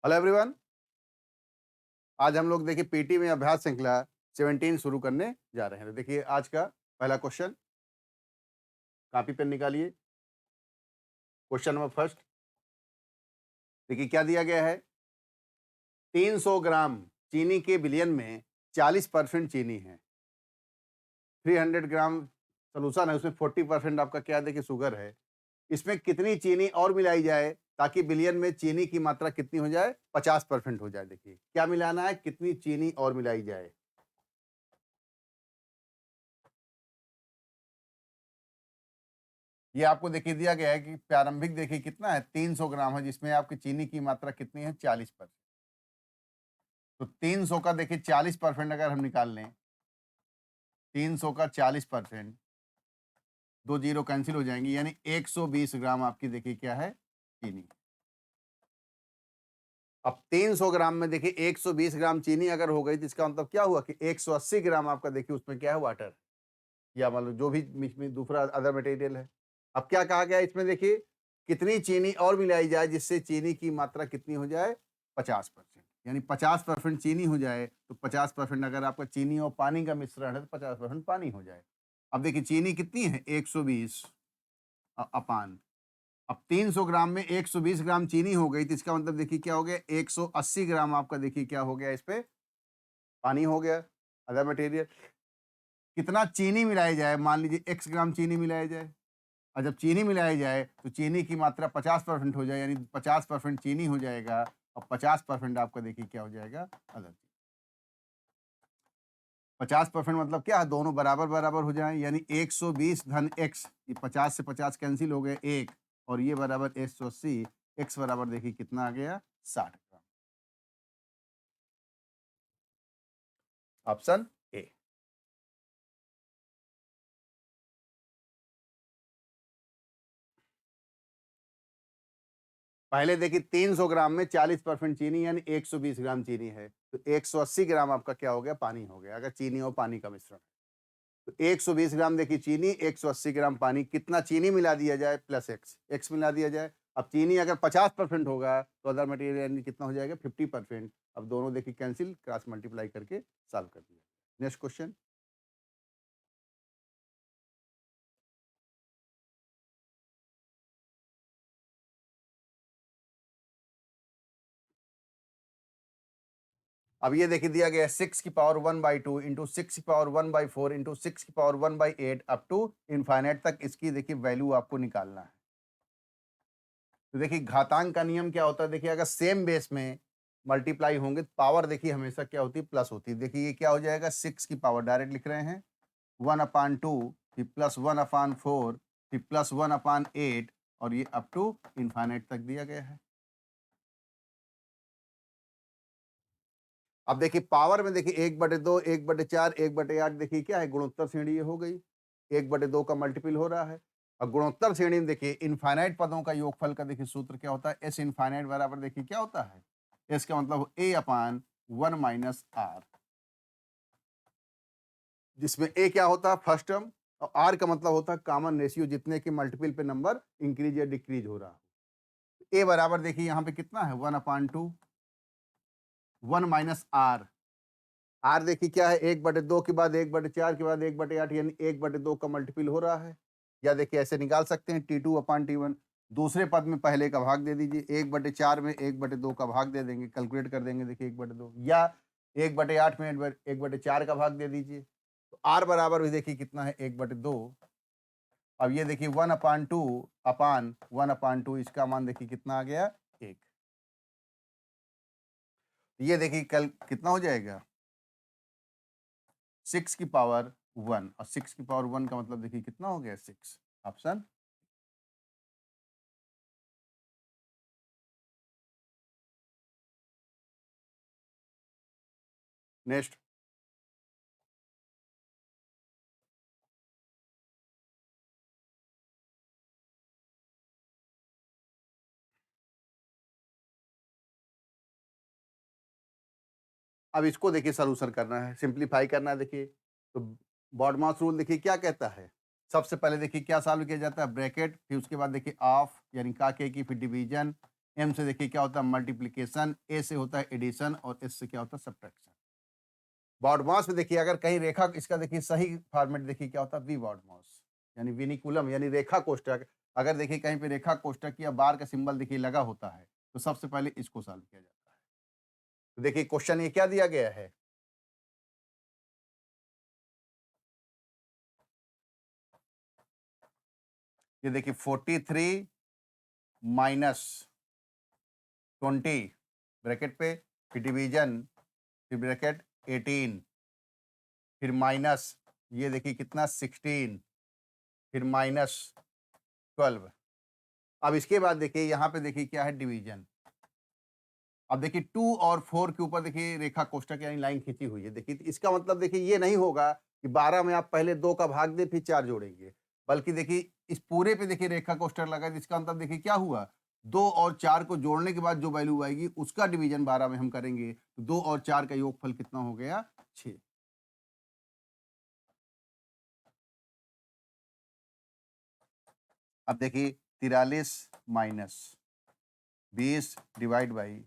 Hello everyone. आज हम लोग देखिए पीटी में अभ्यास श्रृंखला 17 शुरू करने जा रहे हैं। तो देखिए आज का पहला क्वेश्चन, कॉपी पेन निकालिए। क्वेश्चन नंबर फर्स्ट, देखिए क्या दिया गया है। 300 ग्राम चीनी के विलयन में 40% चीनी है। 300 ग्राम सोलूशन है, उसमें 40% आपका क्या है, देखिए शुगर है। इसमें कितनी चीनी और मिलाई जाए ताकि विलयन में चीनी की मात्रा कितनी हो जाए, 50% हो जाए। देखिए क्या मिलाना है, कितनी चीनी और मिलाई जाए। ये आपको देखिए दिया गया है कि प्रारंभिक देखिए कितना है, 300 ग्राम है, जिसमें आपकी चीनी की मात्रा कितनी है, 40%। तो 300 का देखिए 40% अगर हम निकाल लें, 300 का 40%, दो जीरो कैंसिल हो जाएंगी, यानी 120 ग्राम आपकी देखिए क्या है, चीनी। अब 300 ग्राम में देखिए 120 ग्राम चीनी अगर हो गई तो इसका मतलब क्या हुआ कि 180 ग्राम आपका देखिए उसमें क्या है, वाटर, या मतलब जो भी इसमें दूसरा अदर मटेरियल है। अब क्या कहा गया है इसमें, देखिए कितनी चीनी और मिलाई जाए जिससे चीनी की मात्रा कितनी हो जाए, 50%। यानी 50% चीनी हो जाए तो 50% अगर आपका चीनी और पानी का मिश्रण है तो 50% पानी हो जाए। अब देखिए चीनी कितनी है, 120 अपान, अब 300 ग्राम में 120 ग्राम चीनी हो गई तो इसका मतलब देखिए क्या हो गया, 180 ग्राम आपका देखिए क्या हो गया, इस पे पानी हो गया, अदर मटेरियल। कितना चीनी मिलाई जाए, मान लीजिए x ग्राम चीनी मिलाई जाए, और जब चीनी मिलाई जाए तो चीनी की मात्रा 50% हो जाए, यानी 50% चीनी हो जाएगा और 50% आपका देखिए क्या हो जाएगा, अदर। 50% मतलब क्या है, दोनों बराबर बराबर हो जाए, यानी 120 धन x, ये 50 से 50 कैंसिल हो गए, एक, और ये बराबर 180, x बराबर देखिए कितना आ गया, 60 ग्राम। Option A. पहले देखिए 300 ग्राम में 40% चीनी यानी 120 ग्राम चीनी है, तो 180 ग्राम आपका क्या हो गया, पानी हो गया, अगर चीनी और पानी का मिश्रण। तो 120 ग्राम देखिए चीनी, 180 ग्राम पानी, कितना चीनी मिला दिया जाए प्लस एक्स मिला दिया जाए। अब चीनी अगर 50% होगा तो अदर मटेरियल यानी कितना हो जाएगा, 50%। अब दोनों देखिए कैंसिल, क्रॉस मल्टीप्लाई करके सॉल्व कर दिया। नेक्स्ट क्वेश्चन, अब ये देखिए दिया गया है 6⁻1/2 into 6⁻1/4 into 6⁻1/8 up to infinite तक, इसकी देखिए वैल्यू आपको निकालना है। तो देखिए घातांक का नियम क्या होता है, देखिए अगर सेम बेस में मल्टीप्लाई होंगे तो पावर देखिए हमेशा क्या होती है, प्लस होती है। देखिए ये क्या हो जाएगा, 6 की पावर डायरेक्ट लिख रहे हैं, 1/2 फिर प्लस 1/4 फिर प्लस 1/8, और ये अप टू इनफाइनाइट तक दिया गया है। अब देखिए पावर में देखिए 1/2, 1/4, 1/8 देखिए क्या है, गुणोत्तर श्रेणी ये हो गई, 1/2 का मल्टीपल हो रहा है। और गुणोत्तर श्रेणी में देखिए इनफाइनाइट पदों का योगफल का देखिए सूत्र क्या होता है, एस इनफाइनाइट बराबर देखिए क्या होता है, एस का मतलब a/1 माइनस आर, जिसमें ए क्या होता है, फर्स्ट टर्म, और आर का मतलब होता है कॉमन रेशियो, जितने के मल्टीपल पे नंबर इंक्रीज या डिक्रीज हो रहा हो। ए बराबर देखिए यहाँ पे कितना है, 1/2, 1 - आर देखिए क्या है, 1/2 के बाद 1/4 के बाद 1/8, यानी 1/2 का मल्टीपल हो रहा है। या देखिए ऐसे निकाल सकते हैं, T2/T1, दूसरे पद में पहले का भाग दे दीजिए, 1/4 में 1/2 का भाग दे देंगे, कैलकुलेट कर देंगे देखिए 1/2, या 1/8 में 1/4 का भाग दे दीजिए। तो आर बराबर भी देखिए कितना है, 1/2। अब ये देखिए 1/2 इसका मान देखिए कितना आ गया, 1। ये देखिए कल कितना हो जाएगा, 6⁻1, और 6⁻1 का मतलब देखिए कितना हो गया, 6। Option next. अब इसको देखिए सॉल्यूशन करना है, सिंपलीफाई करना है। देखिए तो बॉडमास रूल देखिए क्या कहता है, सबसे पहले देखिए क्या सॉल्व किया जाता है, ब्रैकेट, फिर उसके बाद देखिए ऑफ यानी का के की, फिर डिवीजन, एम से देखिए क्या होता है मल्टीप्लीकेशन, ए से होता है एडिशन और एस से क्या होता है सब्ट्रैक्शन। बॉडमास में देखिए अगर कहीं रेखा इसका देखिए सही फॉर्मेट देखिए क्या होता है वी बॉडमास यानी विनिकुलम यानी रेखा कोष्ठक। अगर देखिए कहीं पे रेखा कोष्ठक या बार का सिंबल देखिए लगा होता है तो सबसे पहले इसको सॉल्व किया जाता है। तो देखिए क्वेश्चन ये क्या दिया गया है, ये देखिए 43 माइनस 20 ब्रैकेट पे, फिर डिवीजन, फिर ब्रैकेट 18, फिर माइनस ये देखिए कितना 16, फिर माइनस 12। अब इसके बाद देखिए यहाँ पे देखिए क्या है डिवीजन। अब देखिए 2 और 4 के ऊपर देखिए रेखा कोष्ठक यानी लाइन खींची हुई है। देखिए इसका मतलब देखिए ये नहीं होगा कि 12 में आप पहले 2 का भाग दें फिर 4 जोड़ेंगे। बल्कि देखिए इस पूरे पे देखिए रेखा कोष्ठक लगा है, जिसका मतलब देखिए क्या हुआ 2 और 4 को जोड़ने के बाद जो वैल्यू आएगी उसका डिवीजन 12 में हम करेंगे। तो 2 और 4 का योगफल कितना हो गया 6। अब देखिए 43 माइनस 20 डिवाइड बाई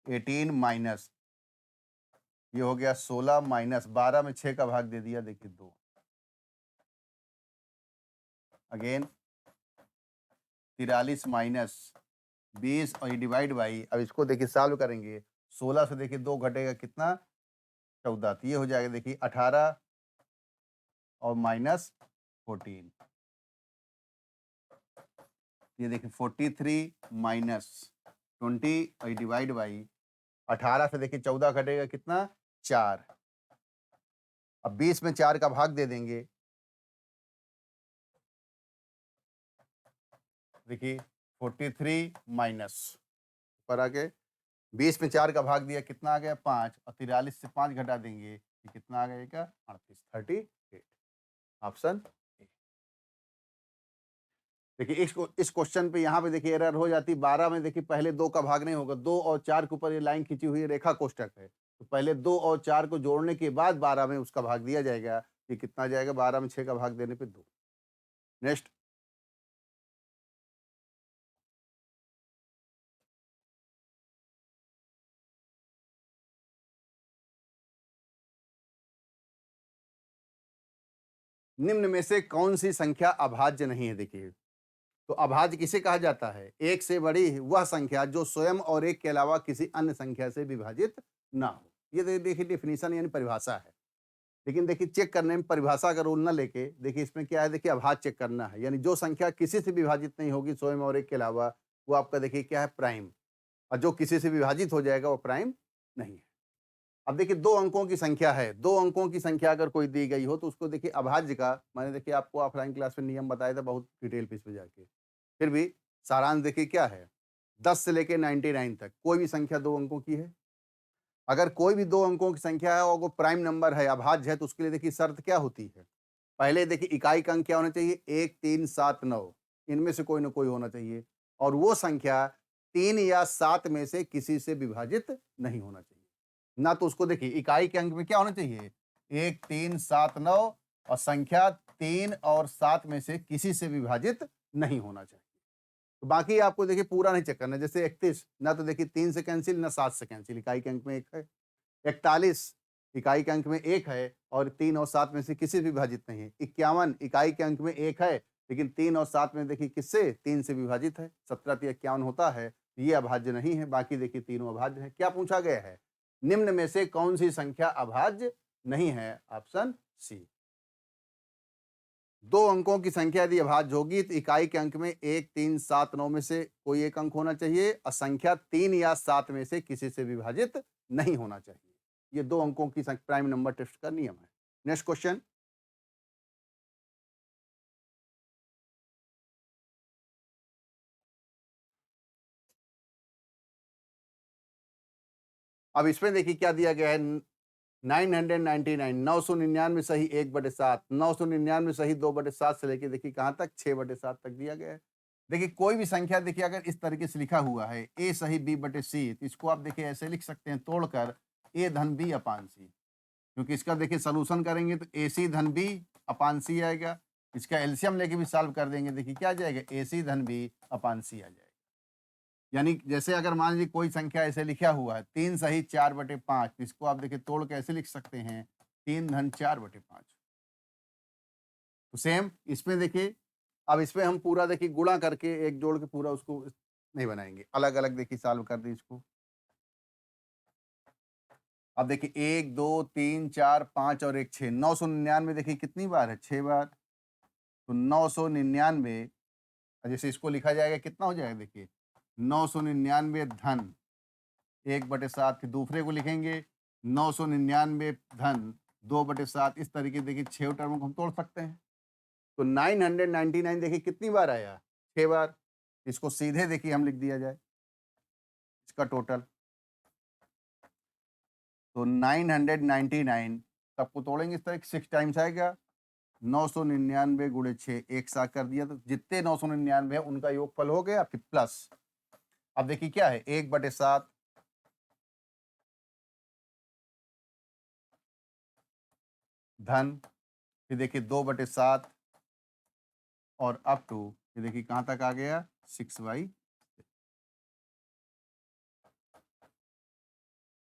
18 माइनस ये हो गया 16 माइनस 12 में 6 का भाग दे दिया देखिए 2। अगेन 43 माइनस 20 और ये डिवाइड बाई, अब इसको देखिए सॉल्व करेंगे 16 से देखिए 2 घटेगा कितना 14, तो ये हो जाएगा देखिए 18 और माइनस 14। ये देखिए 43 माइनस 20 और ये डिवाइड बाई 18 से देखिए 14 घटेगा कितना 4। अब 20 में 4 का भाग दे देंगे, देखिए 43 माइनस ऊपर आके 20 में 4 का भाग दिया कितना आ गया 5 और 43 से 5 घटा देंगे कि कितना आ गया 38 38। Option A. देखिए इस क्वेश्चन पे यहाँ पे देखिए एरर हो जाती है। 12 में देखिए पहले 2 का भाग नहीं होगा, 2 और 4 के ऊपर ये लाइन खींची हुई है रेखा कोष्ठक है, तो पहले 2 और 4 को जोड़ने के बाद 12 में उसका भाग दिया जाएगा। ये कितना आ जाएगा 12 में 6 का भाग देने पे 2। नेक्स्ट, निम्न में से कौन सी संख्या अभाज्य नहीं है। देखिए तो अभाज्य किसे कहा जाता है, एक से बड़ी वह संख्या जो स्वयं और एक के अलावा किसी अन्य संख्या से विभाजित ना हो। ये देखिए डेफिनेशन यानी परिभाषा है। लेकिन देखिए चेक करने में परिभाषा का रोल ना लेके देखिए इसमें क्या है, देखिए अभाज्य चेक करना है, यानी जो संख्या किसी से विभाजित नहीं होगी स्वयं और एक के अलावा वो आपका देखिए क्या है प्राइम, और जो किसी से विभाजित हो जाएगा वो प्राइम नहीं है। अब देखिए 2 अंकों की संख्या है, 2 अंकों की संख्या अगर कोई दी गई हो तो उसको देखिए अभाज्य का मैंने देखिए आपको ऑफलाइन क्लास में नियम बताया था बहुत डिटेल पे इस पे जाके। फिर भी सारांश देखिए क्या है, 10 से लेके 99 तक कोई भी संख्या 2 अंकों की है। अगर कोई भी 2 अंकों की संख्या है और वो प्राइम नंबर है, अभाज्य है, तो उसके लिए देखिए शर्त क्या होती है? पहले देखिए इकाई का अंक क्या होना चाहिए 1, 3, 7, 9 इनमें से कोई ना कोई होना चाहिए और वो संख्या 3 या 7 में से किसी से विभाजित नहीं होना चाहिए। ना तो उसको देखिए इकाई के अंक में क्या होना चाहिए 1, 3, 7, 9 और संख्या 3 और 7 में से किसी से विभाजित नहीं होना चाहिए। तो बाकी आपको देखिए पूरा नहीं चेक करना, जैसे 31 ना तो देखिए 3 से कैंसिल ना 7 से कैंसिल, इकाई के अंक में 1 है। 41 इकाई के अंक में 1 है और 3 और 7 में से किसी से विभाजित नहीं है। 51 इकाई के अंक में 1 है लेकिन 3 और 7 में देखिए किससे 3 से विभाजित है। 17 तिया 51 होता है, ये अभाज्य नहीं है, बाकी देखिए तीनों अभाज्य हैं। क्या पूछा गया है? निम्न में से कौन सी संख्या अभाज्य नहीं है? Option C. 2 अंकों की संख्या यदि अभाज्य होगी तो इकाई के अंक में 1, 3, 7, 9 में से कोई एक अंक होना चाहिए और संख्या 3 या 7 में से किसी से विभाजित नहीं होना चाहिए। ये 2 अंकों की प्राइम नंबर टेस्ट का नियम है। नेक्स्ट क्वेश्चन, अब इसमें देखिए क्या दिया गया है 999 999 सही 1/7 999 सही 2/7 से लेके देखिए कहाँ तक 6/7 तक दिया गया है। देखिए कोई भी संख्या देखिए अगर इस तरीके से लिखा हुआ है a सही b/c तो इसको आप देखिए ऐसे लिख सकते हैं तोड़कर a धन b अपान c, क्योंकि इसका देखिए सॉल्यूशन करेंगे तो ac धन b अपान c आएगा। इसका एलसीएम लेके भी सॉल्व कर देंगे देखिए क्या आ जाएगा ac धन b अपान c आ जाएगा। यानी जैसे अगर मान लीजिए कोई संख्या ऐसे लिखा हुआ है 3 सही 4/5, इसको आप देखिए तोड़ के ऐसे लिख सकते हैं 3 धन 4/5। तो सेम इसमें देखिए, अब इसमें हम पूरा देखिए गुणा करके एक जोड़ के पूरा उसको नहीं बनाएँगे, अलग-अलग देखिए सॉल्व कर दें इसको। अब देखिए 1, 2, 3, 4, 5 और 1 6, 999 देखिए कितनी बार है? 6 बार। तो 999, जैसे इसको लिखा जाएगा कितना हो जाएगा देखिए 999 धन 1/7, फिर दूसरे को लिखेंगे 999 धन 2/7, इस तरीके से देखिए 6 टर्म को हम तोड़ सकते हैं। तो 999 देखिए कितनी बार आया? 6 बार। इसको सीधे देखिए हम लिख दिया जाए, इसका टोटल। तो 999 सबको तोड़ेंगे इस तरह 6 टाइम्स आएगा, 999 गुणे 6 एक साथ कर दिया, तो जितने 999 है उनका योगफल हो गया, फिर प्लस। अब देखिए क्या है 1/7 धन, फिर देखिए 2/7 और अप टू, ये देखिए कहाँ तक आ गया 6/।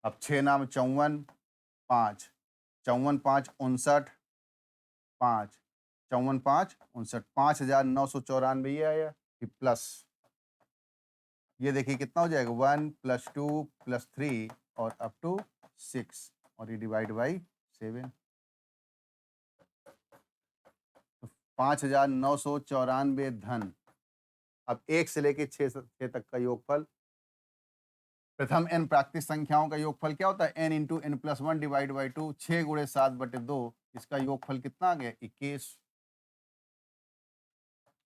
अब 6 नाम 54, 5, 54 5 59, 5, 54 5 59, 5,994 ये आया, फिर प्लस। ये देखिए कितना हो जाएगा 1 + 2 + 3 और अप टू 6 और ये डिवाइड बाई 7। तो 5,994 धन, अब 1 से लेके 6 तक का योगफल। प्रथम n प्राकृतिक संख्याओं का योगफल क्या होता है? n into n plus 1 divide by 2, 6 गुणे 7/2, इसका योगफल कितना आ गया 21।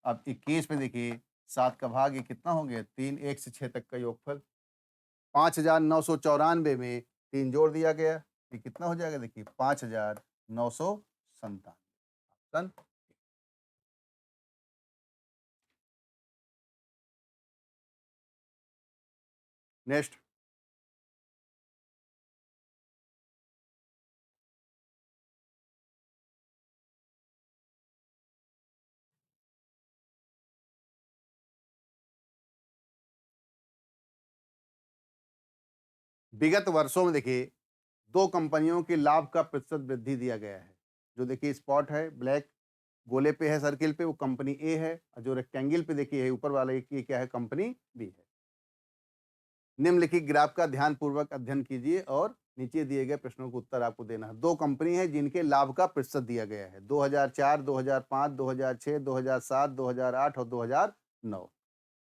अब 21 में देखिए 7 का भाग ये कितना हो गया 3, 1 से 6 तक का योगफल। 5,994 में 3 जोड़ दिया गया, ये कितना हो जाएगा देखिए 5,997। Option next. विगत वर्षों में देखिए 2 कंपनियों के लाभ का प्रतिशत वृद्धि दिया गया है। जो देखिए स्पॉट है ब्लैक गोले पे है, सर्किल पे, वो कंपनी ए है, और जो रेक्टेंगल पे देखिए है ऊपर वाला ये क्या है कंपनी बी है। निम्नलिखित ग्राफ का ध्यानपूर्वक अध्ययन कीजिए और नीचे दिए गए प्रश्नों का उत्तर आपको देना है। 2 कंपनी है जिनके लाभ का प्रतिशत दिया गया है 2004, 2005, 2006, 2007, 2008 और 2009।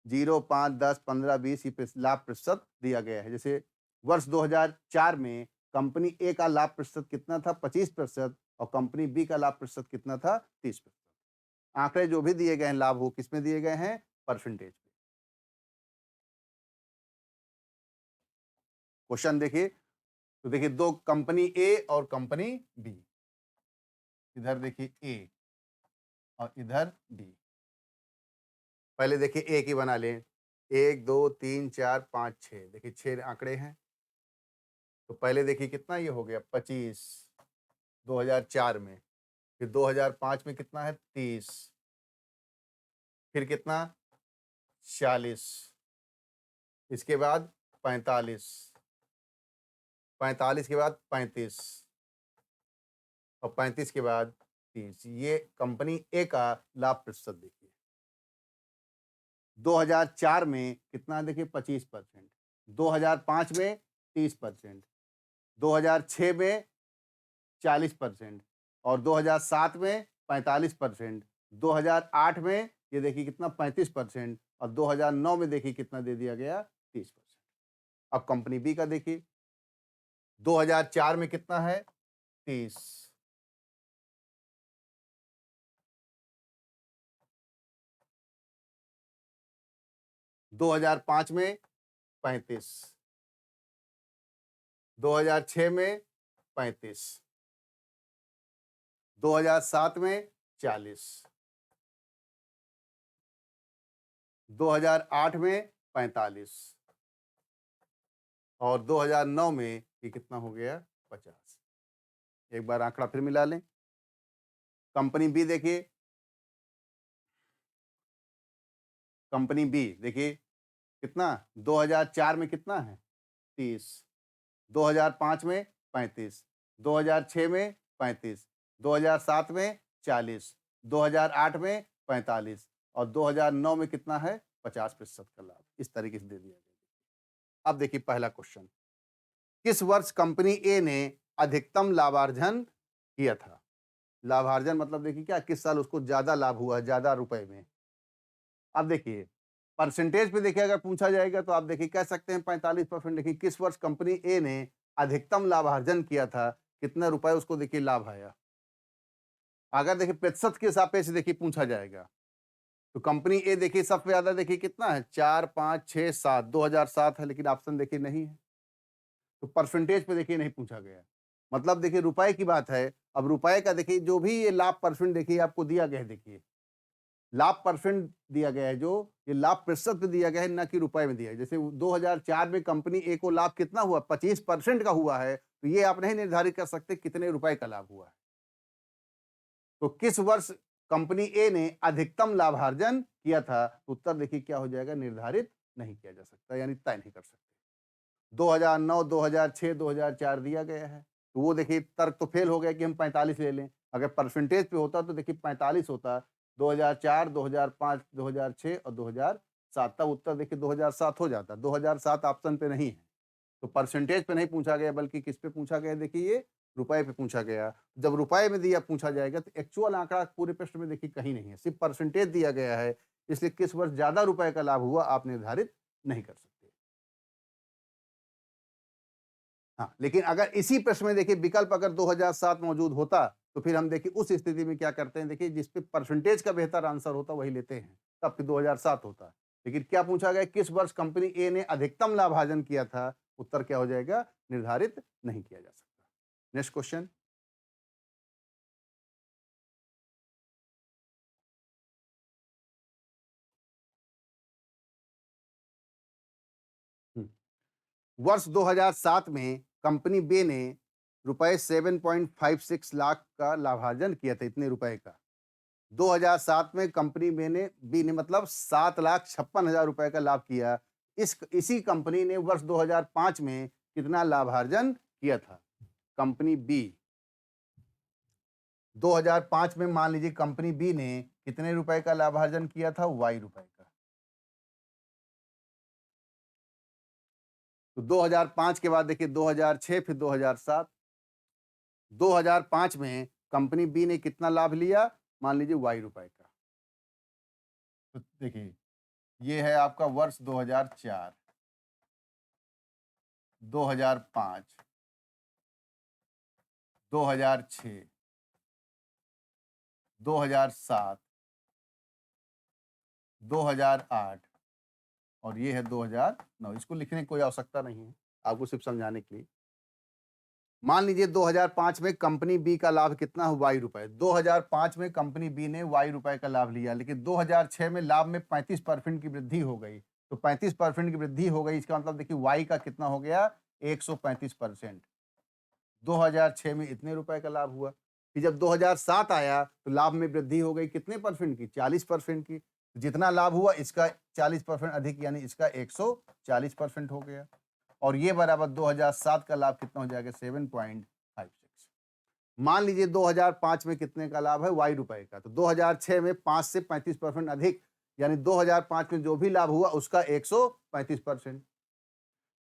0, 5, 10, 15, 20 ये लाभ प्रतिशत दिया गया है। जैसे वर्ष 2004 में कंपनी ए का लाभ प्रतिशत कितना था 25% और कंपनी बी का लाभ प्रतिशत कितना था 30%। आंकड़े जो भी दिए गए हैं लाभ वो किसमें दिए गए हैं परसेंटेज पे। क्वेश्चन देखिए, तो देखिए 2 कंपनी ए और कंपनी बी, इधर देखिए ए और इधर बी। पहले देखिए ए की बना लें, 1 2 3 4 5 6 देखिए 6 आंकड़े हैं। तो पहले देखिए कितना ये हो गया 25 2004 में, फिर 2005 में कितना है 30, फिर कितना 40, इसके बाद 45, 45 के बाद 35 और 35 के बाद 30। ये कंपनी ए का लाभ प्रतिशत देखिए 2004 में कितना देखिए 25%, 2005 में 30%, 2006 में 40% और 2007 में 45%, 2008 में ये देखिए कितना 35% और 2009 में देखिए कितना दे दिया गया 30%। अब कंपनी बी का देखिए 2004 में कितना है 30, 2005 में 35, 2006 में 35, 2007 में 40, 2008 में 45 और 2009 में ये कितना हो गया 50। एक बार आंकड़ा फिर मिला लें। कंपनी बी देखिए, कंपनी बी देखिए कितना 2004 में कितना है 30, 2005 में 35, 2006 में 35, 2007 में 40, 2008 में 45 और 2009 में कितना है 50% का लाभ। इस तरीके से दे दिया गया। अब देखिए पहला क्वेश्चन, किस वर्ष कंपनी ए ने अधिकतम लाभार्जन किया था? लाभार्जन मतलब देखिए क्या, किस साल उसको ज्यादा लाभ हुआ, ज्यादा रुपए में। अब देखिए परसेंटेज पे देखिए, अगर पूछा जाएगा तो आप देखिए कह सकते हैं 45%। देखिए किस वर्ष कंपनी ए ने अधिकतम लाभार्जन किया था, कितने रुपए उसको देखिए लाभ आया। अगर देखिए प्रतिशत के सापेक्ष देखिए पूछा जाएगा तो कंपनी ए देखिए सबसे ज्यादा देखिए कितना है 4, 5, 6, 7, 2007 है, लेकिन ऑप्शन देखिए नहीं है। तो परसेंटेज पे देखिए नहीं पूछा गया। मतलब देखिए रुपए की बात है। अब रुपए का देखिए जो भी ये लाभ परसेंट देखिए आपको दिया गया है, देखिए लाभ परसेंट दिया गया है, जो ये लाभ प्रतिशत पे दिया गया है, ना कि रुपए में दिया है। जैसे 2004 में कंपनी ए को लाभ कितना हुआ 25% का हुआ है, तो ये आप नहीं निर्धारित कर सकते कितने रुपए का लाभ हुआ है। तो किस वर्ष कंपनी ए ने अधिकतम लाभार्जन किया था, तो उत्तर देखिए क्या हो जाएगा, निर्धारित नहीं किया जा सकता, यानी तय नहीं कर सकते। 2009, 2006, 2004 दिया गया है, तो वो देखिए तर्क तो फेल हो गया कि हम 45 ले लें। अगर परसेंटेज पे होता तो देखिए 45 होता, 2004, 2005, 2006 और 2007, तब उत्तर देखिए 2007 हो जाता। 2007 ऑप्शन पे नहीं है, तो परसेंटेज पे नहीं पूछा गया, बल्कि किस पे पूछा गया, देखिए ये रुपए पे पूछा गया। जब रुपए में दिया पूछा जाएगा तो एक्चुअल आंकड़ा पूरे प्रश्न में देखिए कहीं नहीं है, सिर्फ परसेंटेज दिया गया है, इसलिए किस वर्ष ज्यादा रुपए का लाभ हुआ आप निर्धारित नहीं कर सकते। हाँ, लेकिन अगर इसी प्रश्न में देखिए विकल्प अगर 2007 मौजूद होता, तो फिर हम देखिए उस स्थिति में क्या करते हैं, देखिए जिस पे परसेंटेज का बेहतर आंसर होता वही लेते हैं, तब फिर 2007 होता। लेकिन क्या पूछा गया, किस वर्ष कंपनी ए ने अधिकतम लाभार्जन किया था, उत्तर क्या हो जाएगा, निर्धारित नहीं किया जा सकता। नेक्स्ट क्वेश्चन, वर्ष 2007 में कंपनी बी ने रुपए 7.56 लाख का लाभार्जन किया था, इतने रुपए का। 2007 में कंपनी बी ने मतलब 7,56,000 रुपए का लाभ किया। इसी कंपनी ने वर्ष 2005 में कितना लाभार्जन किया था? कंपनी बी 2005 में मान लीजिए कंपनी बी ने कितने रुपए का लाभार्जन किया था? वाई रुपए का। तो 2005 के बाद देखिए 2006 फिर 2007। 2005 में कंपनी बी ने कितना लाभ लिया? मान लीजिए वाई रुपए का। तो देखिए ये है आपका वर्ष 2004, 2005, 2006, 2007, 2008 और ये है 2009। इसको लिखने की कोई आवश्यकता नहीं है, आपको सिर्फ समझाने के लिए। मान लीजिए 2005 में कंपनी बी का लाभ कितना है? वाई रुपए। 2005 में कंपनी बी ने वाई रुपए का लाभ लिया, लेकिन 2006 में लाभ में 35% की वृद्धि हो गई। तो 35% की वृद्धि हो गई, इसका मतलब देखिए वाई का कितना हो गया? 135%। 2006 में इतने रुपए का लाभ हुआ। फिर जब 2007 आया तो लाभ में वृद्धि हो गई कितने परसेंट की? 40% की। जितना लाभ हुआ इसका 40% अधिक, यानी इसका 140% हो गया। और ये बराबर 2007 का लाभ कितना हो जाएगा? 7.56। मान लीजिए 2005 में कितने का लाभ है? वाई रुपए का। तो 2006 में 5 से 35% अधिक, यानी 2005 में जो भी लाभ हुआ उसका 135%।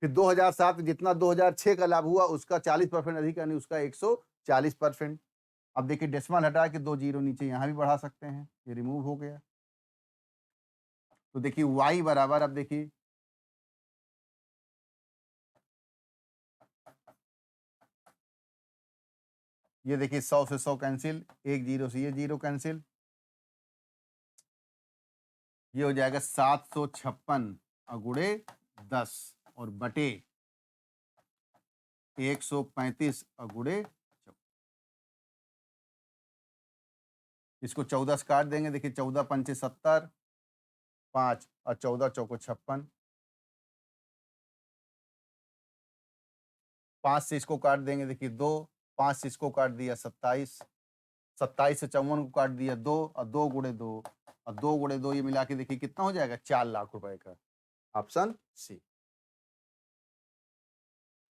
फिर 2007 में जितना 2006 का लाभ हुआ उसका 40% अधिक, यानी उसका 140%। अब देखिए डेसिमल हटा के 2 जीरो नीचे यहाँ भी बढ़ा सकते हैं, ये रिमूव हो गया। तो देखिए y बराबर, अब देखिए ये देखिए 100 से 100 कैंसिल, 1 जीरो से ये जीरो कैंसिल, ये हो जाएगा 756 गुणे 10 और बटे 135 गुणे 14। इसको 14 से काट देंगे, देखिए 14 पंचे 70, 5 और 14 चौको 56, 5 से इसको काट देंगे, देखिए 2, 5 से इसको काट दिया 27, 27 से 54 को काट दिया 2 और 2 गुणे 2 और 2 गुणे 2, ये मिला के देखिए कितना हो जाएगा? 4 लाख रुपए का। Option C.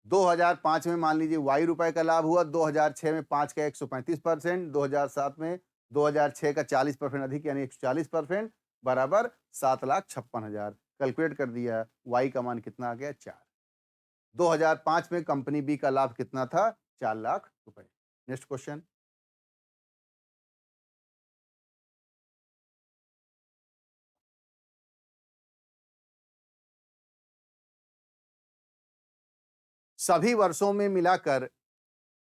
2005 में मान लीजिए वाई रुपए का लाभ हुआ, 2006 में 5 का 135%, 2007 में 2006 का 40% अधिक यानी 140% बराबर 7,56,000। कैलकुलेट कर दिया, वाई का मान कितना आ गया 4। 2005 में कंपनी बी का लाभ कितना था 4 लाख रुपए। Next question. सभी वर्षों में मिलाकर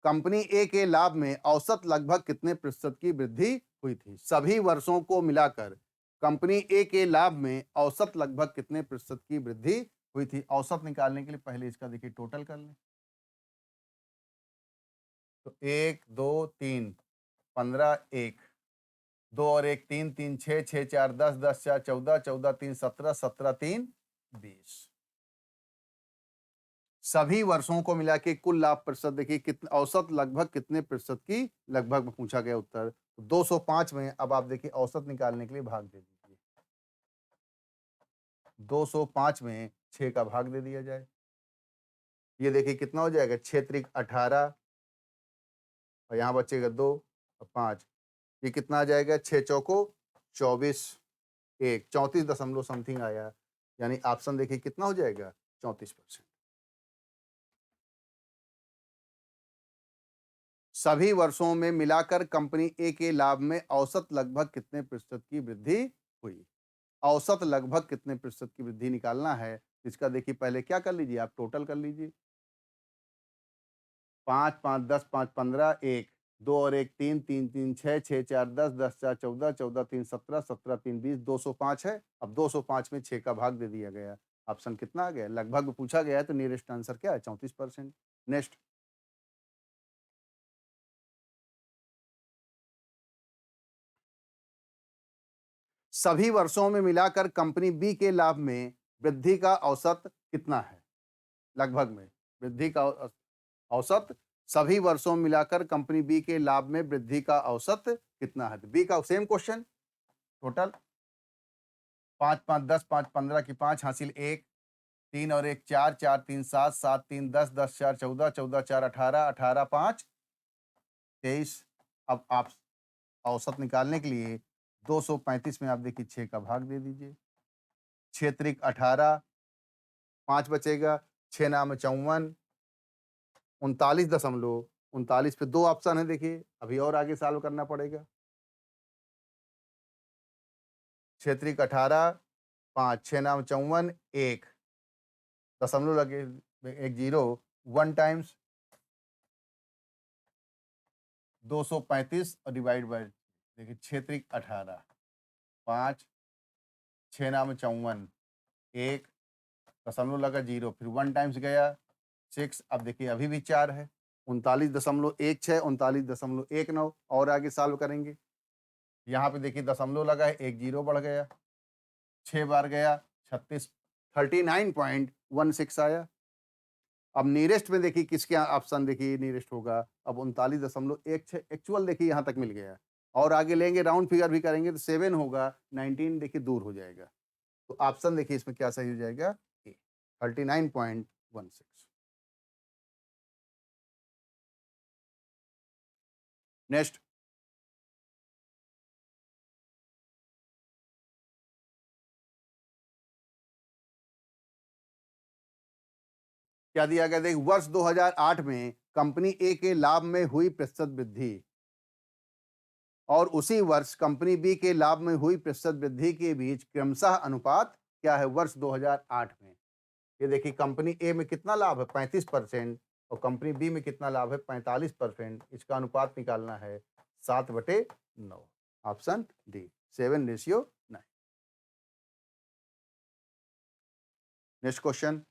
कंपनी ए के लाभ में औसत लगभग कितने प्रतिशत की वृद्धि हुई थी? सभी वर्षों को मिलाकर कंपनी ए के लाभ में औसत लगभग कितने प्रतिशत की वृद्धि हुई थी? औसत निकालने के लिए पहले इसका देखिए टोटल कर लें। तो 1 2 3 15 1 2 और 1 3 3 6 6 4 10 10 4 14 14 3 17 17 3 20। सभी वर्षों को मिला के कुल लाभ प्रतिशत देखिए कितने औसत लगभग कितने प्रतिशत की लगभग में पूछा गया उत्तर। तो 205 में अब आप देखिए औसत निकालने के लिए भाग दे दीजिए। 205 में 6 का भाग दे दिया जाए। ये देखिए कितना हो जाएगा 6 त्रिक 18 और यहाँ बचेगा 2 और 5। ये कितना आ जाएगा 6 चौको 24 1 34 दशमलव समथिंग आया। यानी ऑप्शन देखिए कितना हो जाएगा 34%। सभी वर्षों में मिलाकर कंपनी ए के लाभ में औसत लगभग कितने प्रतिशत की वृद्धि हुई? औसत लगभग कितने प्रतिशत की वृद्धि निकालना है, इसका देखिए पहले क्या कर लीजिए आप टोटल कर लीजिए। 5 5 10 5 15 1 2 और 1 3 3 3 6 6 4 10 10 4 14 14 3 17 17 3 20 205 है। अब 205 में 6 का भाग दे दिया गया। ऑप्शन कितना आ गया? लगभग पूछा गया है तो नियरेस्ट आंसर क्या है 34%। नेक्स्ट। सभी वर्षों में मिलाकर कंपनी बी के लाभ में वृद्धि का औसत कितना है? लगभग में वृद्धि का औसत सभी वर्षों में मिलाकर कंपनी बी के लाभ में वृद्धि का औसत कितना है? बी का सेम क्वेश्चन टोटल 5 5 10 5 15 की 5 हासिल 1 3 और 1 4 4 3 7 7 3 10 10 4 14 14 4 18 18 5 23। अब आप औसत निकालने के लिए 235 में आप देखिए 6 का भाग दे दीजिए। 6 त्रिक 18 5 बचेगा 6 नाम 54 39 पे 2 ऑप्शन है देखिए, अभी और आगे सॉल्व करना पड़ेगा। 6 त्रिक 18 5 6 नाम 54 1 दशमलव लगे 1 0 1 टाइम्स 235 और डिवाइड बाय देखिए 6 त्रिक 18 5 6 नाम 54 1 दशमलव लगा 0 फिर 1 टाइम्स गया 6। अब देखिए अभी भी 4 है 39.16 39.19 और आगे सॉल्व करेंगे। यहाँ पे देखिए दशमलव लगा है 1 0 बढ़ गया 6 बार गया 36 39.16 आया। अब नियरेस्ट में देखिए किसके ऑप्शन देखिए नियरेस्ट होगा। अब 39.16 एक्चुअल देखिए यहाँ तक मिल गया और आगे लेंगे राउंड फिगर भी करेंगे तो 7 होगा 19 देखिए दूर हो जाएगा। तो ऑप्शन देखिए इसमें क्या सही हो जाएगा ए 39.16। नेक्स्ट। क्या दिया गया देख वर्ष 2008 में कंपनी ए के लाभ में हुई प्रतिशत वृद्धि और उसी वर्ष कंपनी बी के लाभ में हुई प्रतिशत वृद्धि के बीच क्रमशः अनुपात क्या है वर्ष 2008 में? ये देखिए कंपनी ए में कितना लाभ है 35% और कंपनी बी में कितना लाभ है 45%। इसका अनुपात निकालना है 7/9। Option D 7:9। Next question.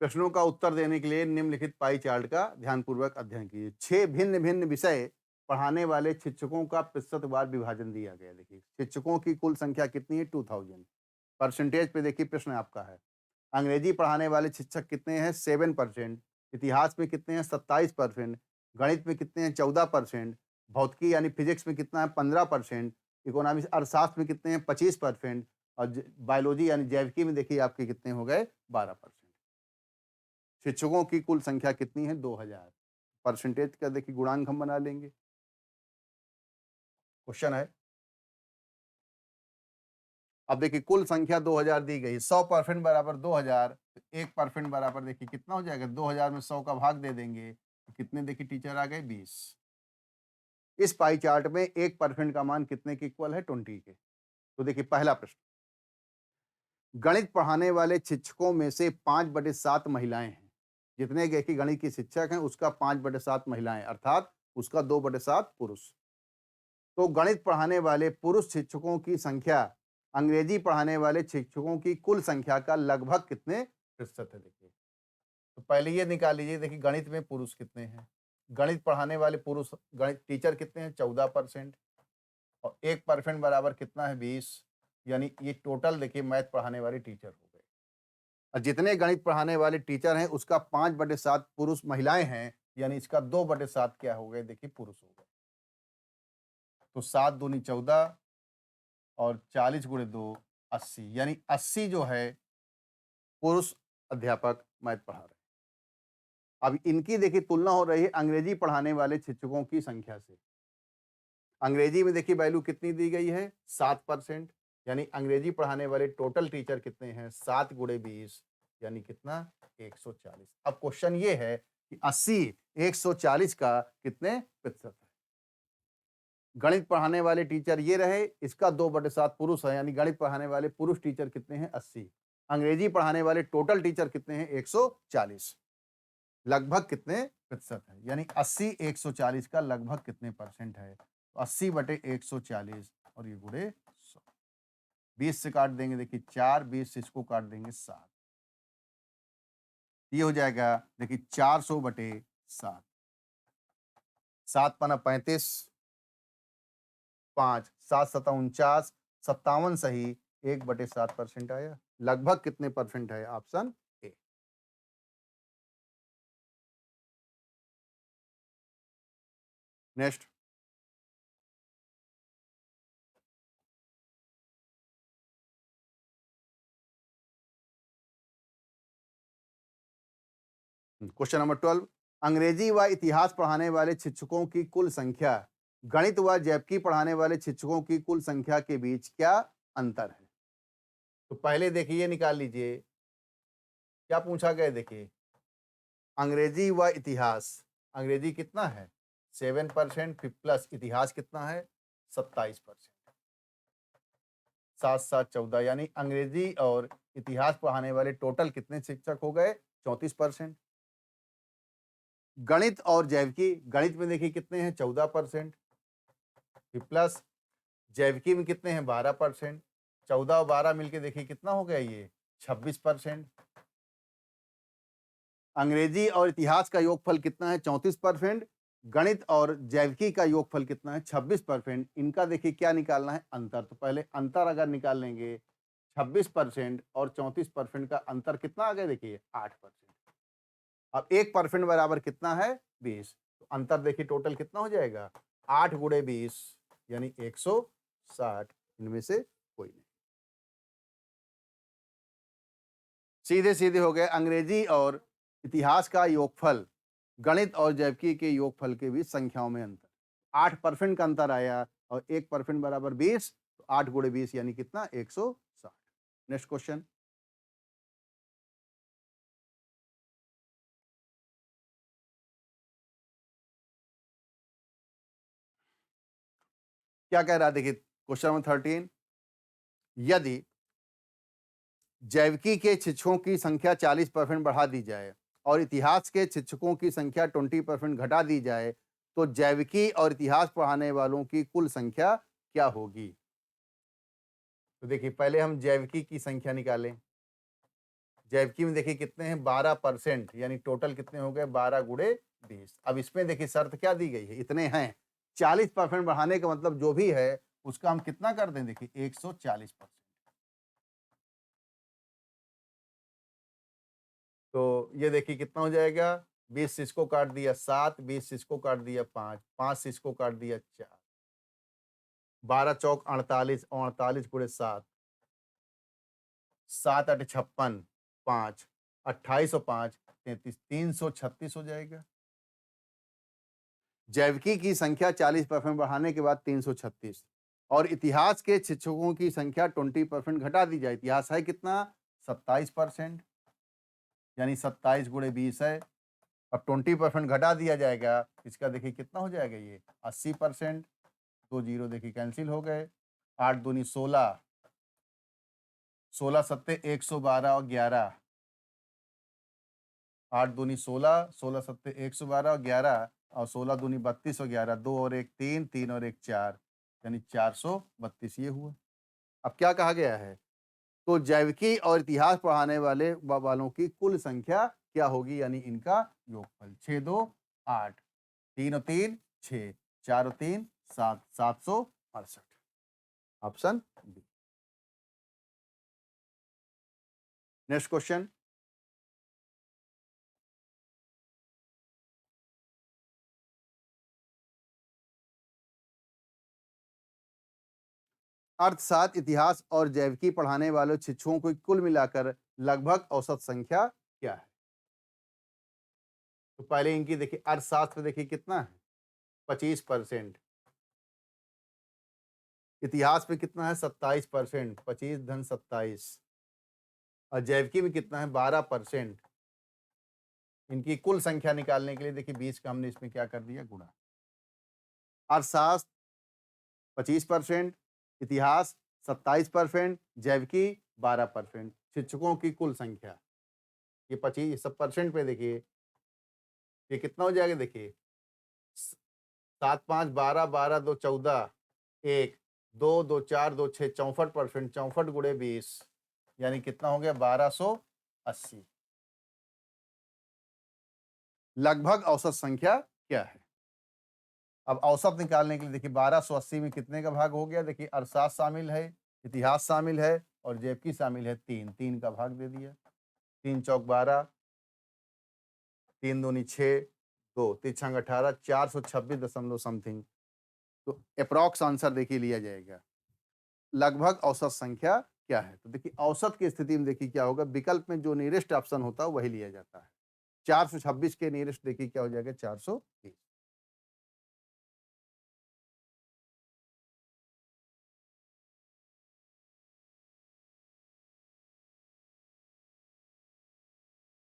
प्रश्नों का उत्तर देने के लिए निम्नलिखित पाई चार्ट का ध्यानपूर्वक अध्ययन कीजिए। 6 भिन्न भिन्न विषय पढ़ाने वाले शिक्षकों का प्रतिशतवार विभाजन दिया गया। देखिए शिक्षकों की कुल संख्या कितनी है 2000। परसेंटेज पे देखिए प्रश्न आपका है। अंग्रेजी पढ़ाने वाले शिक्षक कितने हैं 7%, इतिहास में कितने हैं 27%, गणित में कितने हैं 14%, भौतिकी यानी फिजिक्स में कितना है 15%, इकोनॉमिक्स अर्थशास्त्र में कितने हैं 25% और बायोलॉजी यानी जैविकी में देखिए आपके कितने हो गए 12%। शिक्षकों की कुल संख्या कितनी है 2000। परसेंटेज का देखिए गुणांक हम बना लेंगे। क्वेश्चन है, अब देखिए कुल संख्या 2000 दी गई, 100% बराबर 2000, 1% बराबर देखिए कितना हो जाएगा, 2000 में 100 का भाग दे देंगे तो कितने देखिए टीचर आ गए 20। इस पाई चार्ट में 1% का मान कितने के इक्वल है 20 के। तो देखिए पहला प्रश्न, गणित पढ़ाने वाले शिक्षकों में से 5/7 महिलाएं हैं। जितने देखिए गणित के शिक्षक हैं उसका 5/7 महिलाएं, अर्थात उसका 2/7 पुरुष। तो गणित पढ़ाने वाले पुरुष शिक्षकों की संख्या अंग्रेजी पढ़ाने वाले शिक्षकों की कुल संख्या का लगभग कितने प्रतिशत है देखिए। तो पहले ये निकाल लीजिए, देखिए गणित में पुरुष कितने हैं, गणित पढ़ाने वाले पुरुष गणित टीचर कितने हैं 14% और 1% बराबर कितना है 20, यानी ये टोटल देखिए मैथ पढ़ाने वाले टीचर हो गए। और जितने गणित पढ़ाने वाले टीचर हैं उसका 5/7 पुरुष महिलाएं हैं, यानी इसका 2/7 क्या हो गए देखिए पुरुष हो गए। तो 7 दूनी 14 और 40 गुणे 2 80, यानी 80 जो है पुरुष अध्यापक मैथ पढ़ा रहे हैं। अब इनकी देखिए तुलना हो रही है अंग्रेजी पढ़ाने वाले शिक्षकों की संख्या से। अंग्रेजी में देखिए वैल्यू कितनी दी गई है 7%, यानी अंग्रेजी पढ़ाने वाले टोटल टीचर कितने हैं 7 गुणे 20, यानी कितना 140। अब क्वेश्चन ये है कि 80 140 का कितने प्रतिशत है। गणित पढ़ाने वाले टीचर ये रहे, इसका 2/7 पुरुष है, यानी गणित पढ़ाने वाले पुरुष टीचर कितने हैं 80, अंग्रेजी पढ़ाने वाले टोटल टीचर कितने हैं 140, लगभग कितने प्रतिशत है, यानी 80 140 का लगभग कितने परसेंट है। तो 80/140 और ये गुणे 100, 20 से काट देंगे देखिए 4, 20 से इसको काट देंगे 7, ये हो जाएगा देखिए 400/7, 7 पना 35, 5 7 सता 49, 57 सही 1/7% आया, लगभग कितने परसेंट है option A. Next, question number 12, अंग्रेजी व इतिहास पढ़ाने वाले शिक्षकों की कुल संख्या गणित व जैविकी पढ़ाने वाले शिक्षकों की कुल संख्या के बीच क्या अंतर है। तो पहले देखिए ये निकाल लीजिए, क्या पूछा गया देखिए, अंग्रेजी व इतिहास, अंग्रेजी कितना है 7% प्लस इतिहास कितना है 27%, 7 7 14, यानी अंग्रेजी और इतिहास पढ़ाने वाले टोटल कितने शिक्षक हो गए 34%। गणित और जैविकी, गणित में देखिए कितने हैं 14%, प्लस जैविकी में कितने हैं 12%, 14 और 12 मिलके देखिए कितना हो गया ये 26%। अंग्रेजी और इतिहास का योगफल कितना है 34%, गणित और जैविकी का योगफल कितना है 26%। इनका देखिए क्या निकालना है अंतर, तो पहले अंतर अगर निकाल लेंगे 26% और 34% का अंतर कितना आ गया देखिए 8%। अब 1% बराबर कितना है 20, तो अंतर देखिए टोटल कितना हो जाएगा 8 गुणे 20, यानी 160, इनमें से कोई नहीं। सीधे सीधे हो गए अंग्रेजी और इतिहास का योगफल गणित और जैविकी के योगफल के बीच संख्याओं में अंतर, 8% का अंतर आया और 1% बराबर 20, तो 8 गुणे 20 यानी कितना 160। नेक्स्ट क्वेश्चन, क्या कह रहा है देखिए क्वेश्चन नंबर 13, यदि जैविकी के शिक्षकों की संख्या 40% बढ़ा दी जाए और इतिहास के शिक्षकों की संख्या 20% घटा दी जाए तो जैविकी और इतिहास पढ़ाने वालों की कुल संख्या क्या होगी। तो देखिए पहले हम जैविकी की संख्या निकालें, जैविकी में देखिए कितने हैं 12%, यानी टोटल कितने हो गए 12 गुणे 20। अब इसमें देखिए शर्त क्या दी गई है, इतने हैं, 40% बढ़ाने का मतलब जो भी है उसका हम कितना कर दें देखिए 140%। तो ये देखिए कितना हो जाएगा, 20 इसको काट दिया 7, 20 इसको काट दिया 5, 5 इसको काट दिया 4, 12 चौक 48 और 48 गुणे 7, 7 8 56, 5, 28 और 5 33, 336 हो जाएगा। जैविकी की संख्या 40% बढ़ाने के बाद 336 और इतिहास के शिक्षकों की संख्या 20% घटा दी जाए। इतिहास है कितना? 27%, यानी 27 गुणे 20 है। अब 20% घटा दिया जाएगा, इसका देखिए कितना हो जाएगा ये 80%। 2 जीरो देखिए कैंसिल हो गए। 8 दूनी 16, 16 सत्ते 112 और 11, 8 दूनी 16, 16 सत्ते 112 और 11 और 16 दूनी 32 और 11, 2 और 1 3, 3 और 1 4, यानी 432 ये हुआ। अब क्या कहा गया है? तो जैविकी और इतिहास पढ़ाने वालों की कुल संख्या क्या होगी? यानी इनका योगफल। 6 2 8, 3 और 3 6, 4 और 3 7, 768। Option B. Next question. अर्थशास्त्र, इतिहास और जैविकी पढ़ाने वाले शिक्षकों की कुल मिलाकर लगभग औसत संख्या क्या है? तो पहले इनकी देखिए, अर्थशास्त्र देखिए कितना है? 25%। इतिहास में कितना है? 27%, 25 धन 27। और जैविकी में कितना है? 12%। इनकी कुल संख्या निकालने के लिए देखिए 20 का हमने इसमें क्या कर दिया? गुणा। अर्थशास्त्र 25%, इतिहास 27%, जैविकी 12%। शिक्षकों की कुल संख्या ये 25 सब परसेंट पे देखिए, ये कितना हो जाएगा? देखिए 7 5 12, 12 2 14, 1 2 2 4 2 6, 64%, 64 गुणे 20, यानी कितना हो गया? 1280। लगभग औसत संख्या क्या है? अब औसत निकालने के लिए देखिए 1280 में कितने का भाग हो गया? देखिए अर्थशास्त्र शामिल है, इतिहास शामिल है और जैविकी शामिल है। 3 3 का भाग दे दिया। 3 चौक 12, 3 दूनी 6, 2 3 छंग 18, 426 दशमलव समथिंग। तो अप्रॉक्स आंसर देखिए लिया जाएगा। लगभग औसत संख्या क्या है? तो देखिए औसत की स्थिति में देखिए क्या होगा, विकल्प में जो नियरेस्ट ऑप्शन होता है वही लिया जाता है। 426 के नियरेस्ट देखिए क्या हो जाएगा? 430।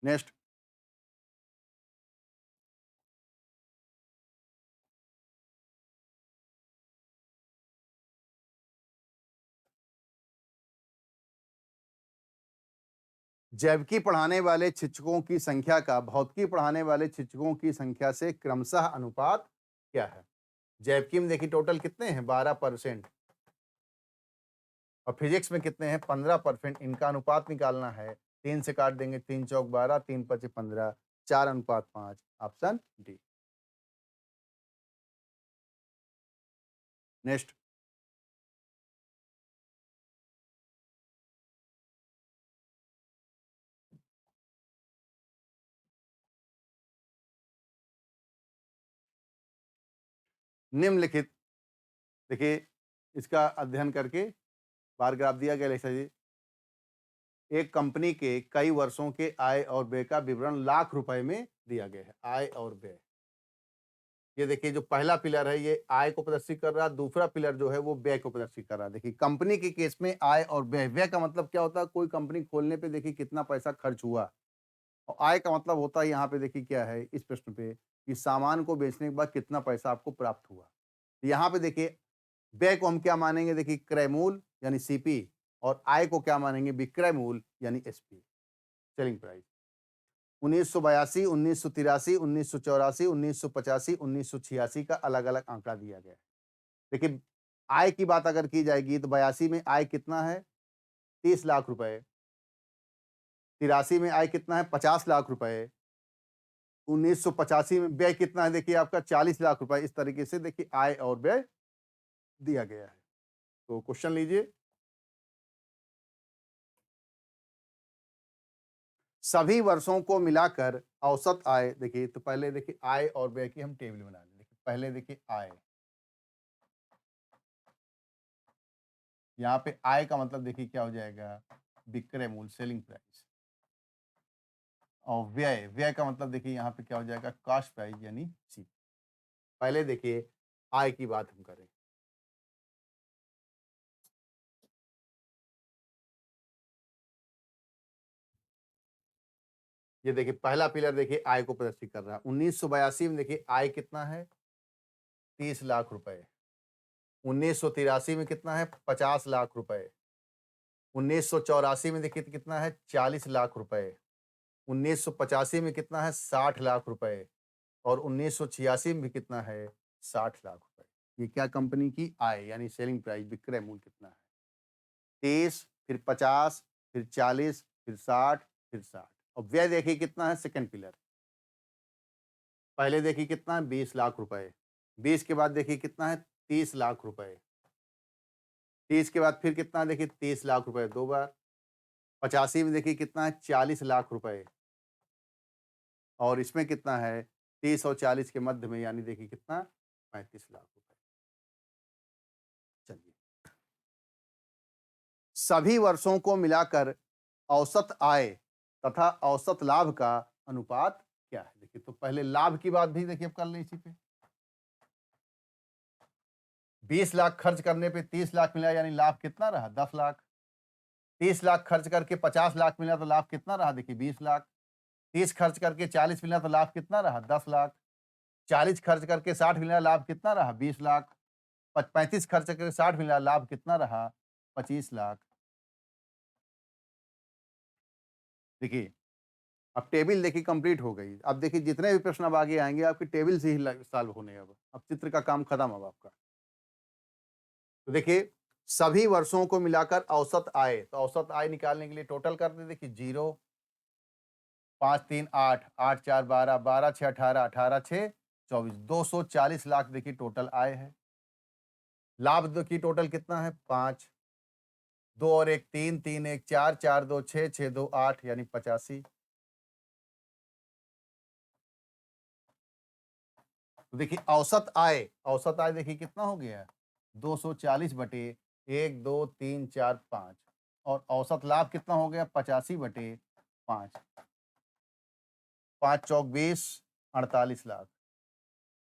नेक्स्ट। जैविकी पढ़ाने वाले शिक्षकों की संख्या का भौतिकी पढ़ाने वाले शिक्षकों की संख्या से क्रमशः अनुपात क्या है? जैविकी में देखिए टोटल कितने हैं? 12%। और फिजिक्स में कितने हैं? 15%। इनका अनुपात निकालना है। 3 से काट देंगे, 3 चौक 12, 3 पचे 15, 4:5। Option D. नेक्स्ट। निम्नलिखित देखिए इसका अध्ययन करके बार ग्राफ दिया गया है जी। एक कंपनी के कई वर्षों के आय और व्यय का विवरण लाख रुपए में दिया गया है। आय और व्यय, ये देखिए जो पहला पिलर है ये आय को प्रदर्शित कर रहा है, दूसरा पिलर जो है वो व्यय को प्रदर्शित कर रहा है। देखिए कंपनी के केस में आय और व्यय, व्यय का मतलब क्या होता है? कोई कंपनी खोलने पे देखिए कितना पैसा खर्च हुआ, और आय का मतलब होता है यहाँ पे देखिए क्या है इस प्रश्न पे, कि सामान को बेचने के बाद कितना पैसा आपको प्राप्त हुआ। यहाँ पे देखिए व्यय को हम क्या मानेंगे? देखिए क्रय मूल्य यानी सीपी, और आय को क्या मानेंगे? विक्रय मूल्य यानी एसपी, सेलिंग प्राइस। 1982, 1983, 1984, 1985, 1986 का अलग-अलग आंकड़ा दिया गया है। देखिए आय की बात अगर की जाएगी तो 82 में आय कितना है? 30 लाख रुपए। 83 में आय कितना है? 50 लाख रुपए। 1985 में व्यय कितना है? देखिए आपका 40 लाख रुपए। इस तरीके से देखिए आय और व्यय दिया गया है। तो क्वेश्चन लीजिए। सभी वर्षों को मिलाकर औसत आय देखिए, तो पहले देखिए आय और व्यय की हम टेबल बना लें। देखिए पहले देखिए आय, यहाँ पे आय का मतलब देखिए क्या हो जाएगा, विक्रय मूल्य सेलिंग प्राइस। और व्यय, व्यय का मतलब देखिए यहाँ पे क्या हो जाएगा, कॉस्ट प्राइस यानी सी। पहले देखिए आय की बात हम करें। ये देखिए पहला पिलर देखिए आय को प्रदर्शित कर रहा है। 1982 में देखिए आय कितना है, 30 लाख रुपए। 1983 में कितना है, 50 लाख रुपए। 1984 में देखिए तो कितना है, 40 लाख रुपए। 1985 में कितना है, 60 लाख रुपए। और 1986 में भी कितना है, 60 लाख रुपए। ये क्या कंपनी की आय यानी सेलिंग प्राइस, विक्रय मूल्य कितना है, 30, फिर 50, फिर 40, फिर 60, फिर 60। और व्यय देखिए कितना है, सेकंड पिलर। पहले देखिए कितना है, 20 लाख रुपए। 20 के बाद देखिए कितना है, 30 लाख रुपए। 30 के बाद फिर कितना है, देखिए 30 लाख रुपए 2 बार। 85 में देखिए कितना है, 40 लाख रुपए। और इसमें कितना है, 30 और 40 के मध्य में यानी देखिए कितना, 35 लाख रुपए। चलिए, सभी वर्षों को मिलाकर औसत आय तथा औसत लाभ का अनुपात क्या है? देखिए तो पहले लाभ की बात भी देखिए अब कर लें इसी पे। 20 लाख खर्च करने पे 30 लाख मिला यानी लाभ कितना रहा, 10 लाख। 30 लाख खर्च करके 50 लाख मिला तो लाभ कितना रहा, देखिए 20 लाख। 30 खर्च करके 40 मिला तो लाभ कितना रहा, 10 लाख। 40 खर्च करके 60 मिला लाभ कितना रहा, 20 लाख। 35 खर्च करके 60 मिला लाभ कितना रहा, 25 लाख। देखिए, अब टेबल देखिए कंप्लीट हो गई। अब देखिए जितने भी प्रश्न अब आगे आएँगे आपकी टेबल से ही ल सॉल्व होने हैं अब। अब चित्र का काम खत्म अब आपका। तो देखिए, सभी वर्षों को मिलाकर औसत आय, तो औसत आय निकालने के लिए टोटल कर दें, देखिए 0, 5 3 8, 8 4 12, 12 6 18, 18 6 24, 240 लाख देखिए टोटल आय है। लाभ देखिए टोटल कितना है, 5, 2 और 1 3, 3 1 4, 4 2 6, 6 2 8 यानी 85। तो देखिए औसत आय देखिए कितना हो गया, 240 बटे 1 2 3 4 5। और औसत लाभ कितना हो गया, 85 बटे 5। 5 चौक 20, 48 लाख।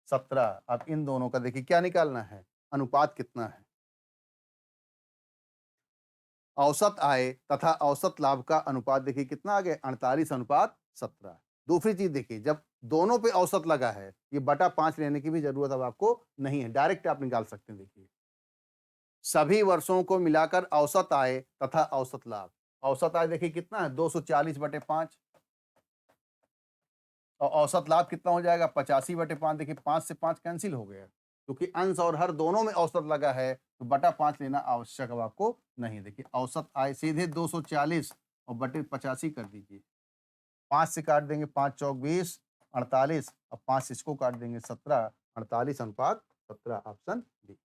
17। अब इन दोनों का देखिए क्या निकालना है, अनुपात कितना है। औसत आय तथा औसत लाभ का अनुपात देखिए कितना आ गया, 48:17। दूसरी चीज देखिए, जब दोनों पे औसत लगा है, ये बटा 5 लेने की भी जरूरत अब आपको नहीं है, डायरेक्ट आप निकाल सकते हैं। देखिए, सभी वर्षों को मिलाकर औसत आय तथा औसत लाभ। औसत आय देखिए कितना है, 240/5। और औसत लाभ कितना हो जाएगा, 85/5। देखिए 5 से 5 कैंसिल हो गया, क्योंकि अंश और हर दोनों में औसत लगा है, तो बटा 5 लेना आवश्यक अब आपको नहीं। देखिए औसत आय सीधे 240 और बटे 85 कर दीजिए। 5 से काट देंगे, 5 चौक 20, 48। अब 5 से इसको काट देंगे, 17। 48:17 ऑप्शन डी।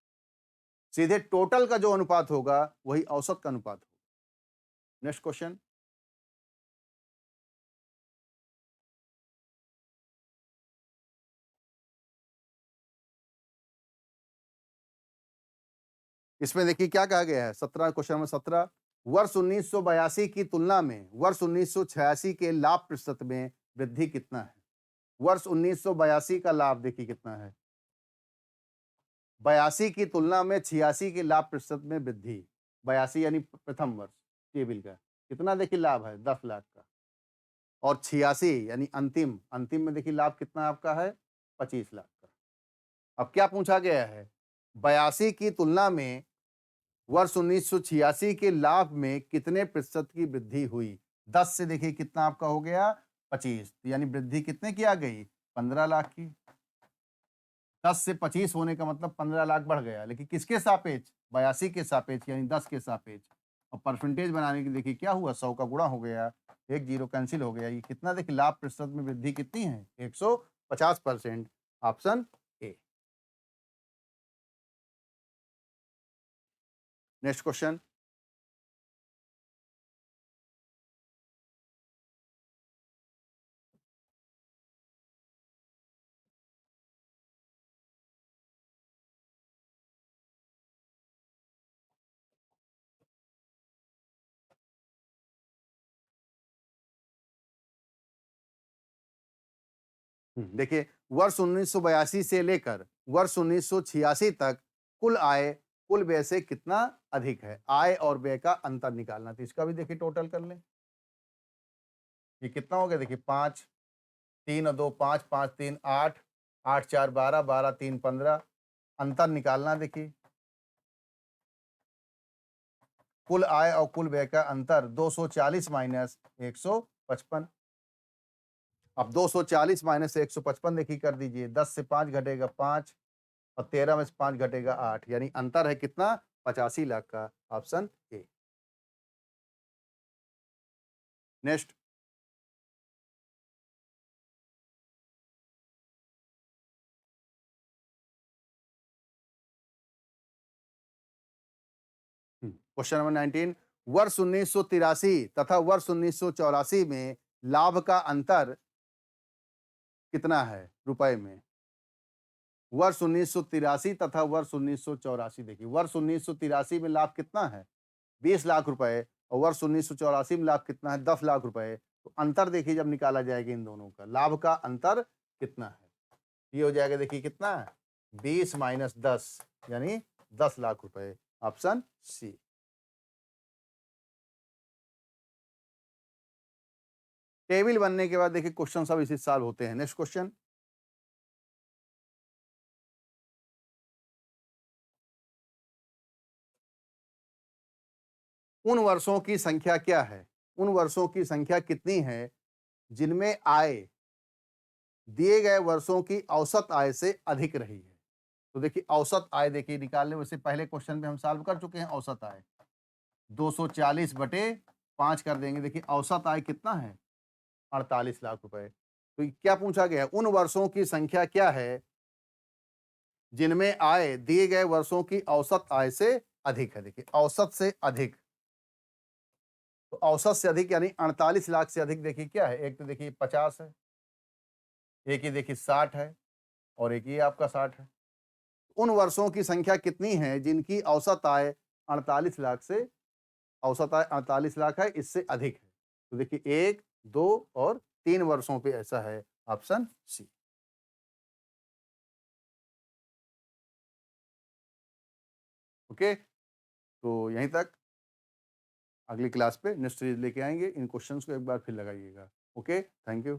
सीधे टोटल का जो अनुपात होगा वही औसत का अनुपात होगा। Next question. इसमें देखिए क्या कहा गया है, 17 क्वेश्चन नंबर 17। वर्ष 1982 की तुलना में वर्ष 1986 के लाभ प्रतिशत में वृद्धि कितना है। वर्ष 1982 का लाभ देखिए कितना है, 82 की तुलना में 86 के लाभ प्रतिशत में वृद्धि। 82 यानी प्रथम वर्ष टेबल का कितना देखिए लाभ है, 10 लाख का। और 86 यानी अंतिम, अंतिम में देखिए लाभ कितना आपका है, 25 लाख का। अब क्या पूछा गया है, 82 की तुलना में वर्ष 1986 के लाभ में कितने प्रतिशत की वृद्धि हुई। 10 से देखिए कितना आपका हो गया, 25, यानी वृद्धि कितने की आ गई, 15 लाख की। 10 से 25 होने का मतलब 15 लाख बढ़ गया, लेकिन किसके सापेक्ष, 82 के सापेक्ष यानी 10 के सापेक्ष। और परसेंटेज बनाने की देखिए क्या हुआ, 100 का गुणा हो गया, एक जीरो कैंसिल हो गया। ये कितना देखिए लाभ प्रतिशत में वृद्धि कितनी है, 150%। Option A. Next question. देखिए वर्ष 1982 से लेकर वर्ष 1986 तक कुल आय कुल व्यय से कितना अधिक है? आय और व्यय का अंतर निकालना, तो इसका भी देखिए टोटल कर लें। ये कितना हो गया देखिए 5, 3 और 2 5, 5 3 8, 8 4 12, 12 3 15, अंतर निकालना देखिए। कुल आय और कुल व्यय का अंतर 240 माइनस 155। अब 240 माइनस 155 देखिए कर दीजिए, 10 से 5 घटेगा 5 और 13 में से 5 घटेगा 8, यानी अंतर है कितना? 85 लाख का, option A. Next, question number 19, वर्ष 1983 तथा वर्ष 1984 में लाभ का अंतर कितना है रुपए में? वर्ष 1983 तथा वर्ष 1984 देखिए, वर्ष 1983 में लाभ कितना है? 20 लाख रुपए और वर्ष 1984 में लाभ कितना है? 10 लाख रुपए। तो अंतर देखिए जब निकाला जाएगा इन दोनों का, लाभ का अंतर कितना है? ये हो जाएगा देखिए कितना? 20 माइनस 10 यानी 10 लाख रुपए, ऑप्शन सी। टेबल बनने के बाद देखिए क्वेश्चन सब इसी सॉल्व होते हैं। नेक्स्ट क्वेश्चन, उन वर्षों की संख्या क्या है? उन वर्षों की संख्या कितनी है जिनमें आय दिए गए वर्षों की औसत आय से अधिक रही है? तो देखिए औसत आय देखिए निकालने, वैसे पहले क्वेश्चन में हम सॉल्व कर चुके हैं औसत आय। 240 बटे 5 कर देंगे। देखिए औसत आय कितना है? 48 लाख रुपए। तो ये क्या पूछा गया है? उन वर्षों की संख्या क्या है जिनमें आय दिए गए वर्षों की औसत आय से अधिक है? देखिए औसत से अधिक, तो औसत से अधिक यानी 48 लाख से अधिक देखिए क्या है? एक तो देखिए 50 है, एक ये देखिए 60 है और एक ये आपका 60 है। उन वर्षों की संख्या कितनी है जिनकी औसत आय 48 लाख से, औसत आय 48 लाख है, इससे अधिक है? तो देखिए 1, 2 और 3 वर्षों पे ऐसा है, ऑप्शन सी। ओके, तो यहीं तक। अगली क्लास पे नेक्स्ट सीरीज लेके आएँगे। इन क्वेश्चंस को एक बार फिर लगाइएगा। Okay, thank you.